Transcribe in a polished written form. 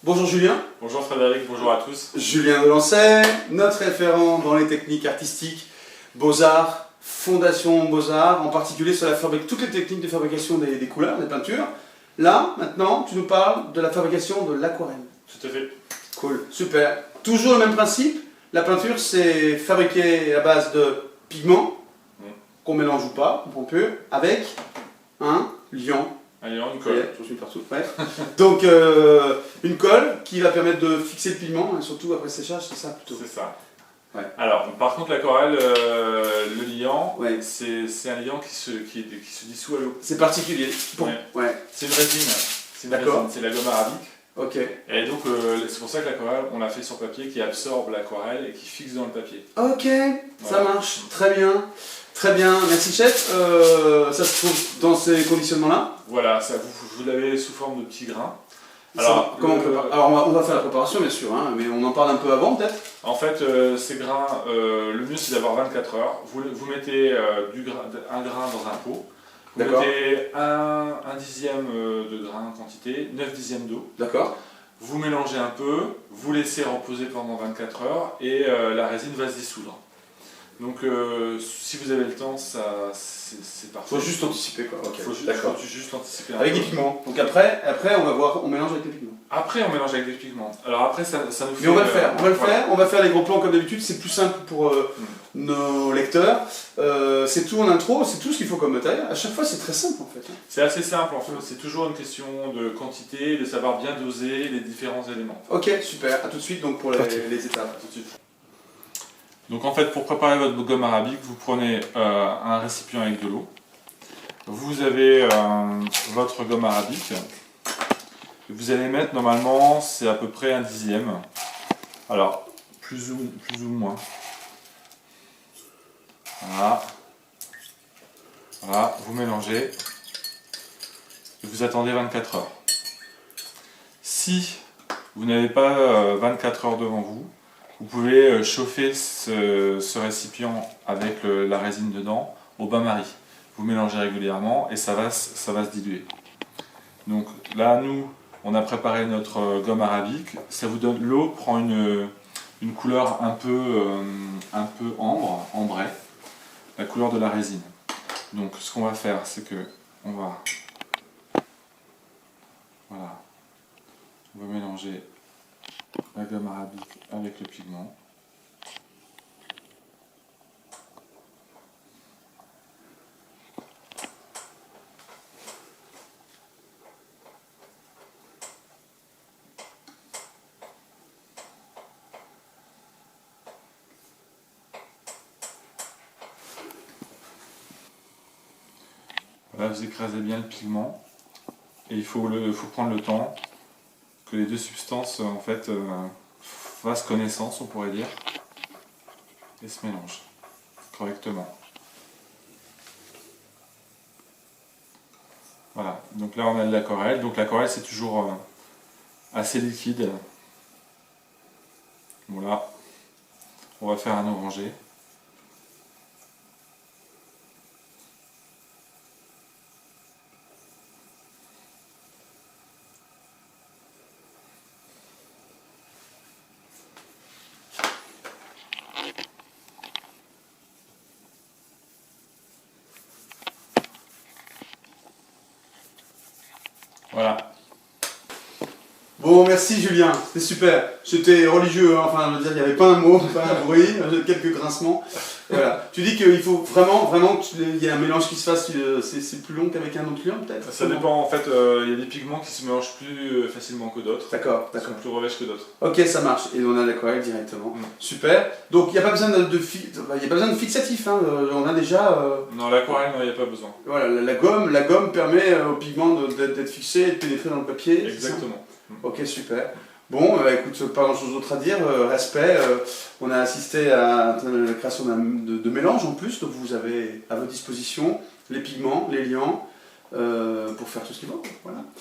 Bonjour Julien. Bonjour Frédéric, bonjour à tous. Julien Delancey, notre référent dans les techniques artistiques, Beaux-Arts, Fondation Beaux-Arts, en particulier sur toutes les techniques de fabrication des couleurs, des peintures. Là, maintenant, tu nous parles de la fabrication de l'aquarelle. Tout à fait. Cool, super. Toujours le même principe, la peinture c'est fabriqué à base de pigments, qu'on mélange ou pas, on prend peu, avec un liant. Allez, une colle. Je suis partout. Ouais. Donc une colle qui va permettre de fixer le pigment, et surtout après séchage, c'est ça plutôt. C'est ça. Ouais. Alors, par contre, l'aquarelle, le liant, ouais. c'est un liant qui se dissout à l'eau. C'est particulier. Bon. Ouais. C'est une résine. D'accord. C'est la gomme arabique. Ok. Et donc, c'est pour ça que l'aquarelle, on l'a fait sur papier, qui absorbe l'aquarelle et qui fixe dans le papier. Ok, voilà. Ça marche. Très bien. Très bien, merci chef. Ça se trouve dans ces conditionnements-là? Voilà, ça, vous l'avez sous forme de petits grains. Alors, comment on prépare? Alors on va faire la préparation bien sûr, hein, mais on en parle un peu avant peut-être? En fait, ces grains, le mieux c'est d'avoir 24 heures. Vous mettez un grain dans un pot. Vous mettez un dixième de grain en quantité, 9 dixièmes d'eau. D'accord. Vous mélangez un peu, vous laissez reposer pendant 24 heures et la résine va se dissoudre. Donc si vous avez le temps, c'est parfait. Faut juste anticiper quoi. Okay. Faut juste anticiper. Avec des pigments. Donc après on mélange avec des pigments. Après on mélange avec des pigments. Alors après ça nous fait... Mais on va le faire, on va faire les gros plans comme d'habitude, c'est plus simple pour nos lecteurs. C'est tout en intro, c'est tout ce qu'il faut comme matériel. À chaque fois c'est très simple en fait. C'est assez simple en fait, c'est toujours une question de quantité, de savoir bien doser les différents éléments. Ok, super, à tout de suite donc pour les étapes. Tout de suite. Donc en fait, pour préparer votre gomme arabique, vous prenez un récipient avec de l'eau. Vous avez votre gomme arabique. Vous allez mettre normalement, c'est à peu près un dixième. Alors, plus ou moins. Voilà. Voilà, vous mélangez. Et vous attendez 24 heures. Si vous n'avez pas 24 heures devant vous, vous pouvez chauffer ce récipient avec la résine dedans au bain-marie. Vous mélangez régulièrement et ça va se diluer. Donc là, nous, on a préparé notre gomme arabique. Ça vous donne, l'eau prend une couleur un peu ambrée, la couleur de la résine. Donc ce qu'on va faire, c'est que on va mélanger la gomme arabique avec le pigment. Là, vous écrasez bien le pigment et il faut prendre le temps que les deux substances en fait fassent connaissance, on pourrait dire, et se mélangent correctement. Voilà, donc là on a de l'aquarelle. Donc l'aquarelle c'est toujours assez liquide. Voilà, on va faire un orangé. Voilà. Bon, merci Julien, c'était super. J'étais religieux, hein. Enfin, je veux dire, il n'y avait pas un mot, pas un bruit, quelques grincements. Voilà. Tu dis qu'il faut vraiment qu'il y ait un mélange qui se fasse, c'est plus long qu'avec un autre liant peut-être? Ça dépend, en fait, il y a des pigments qui se mélangent plus facilement que d'autres. D'accord. Ils sont plus revêches que d'autres. Ok, ça marche. Et on a l'aquarelle directement. Super. Donc il n'y a pas besoin de fixatif, hein. On a déjà... Non, l'aquarelle, il n'y a pas besoin. Voilà, la gomme permet au pigment d'être fixé et de pénétrer dans le papier. Exactement. Ok, super. Bon, écoute, pas grand chose d'autre à dire. Respect, on a assisté à la création de mélanges en plus, donc vous avez à votre disposition les pigments, les liants, pour faire tout ce qu'il faut. Voilà.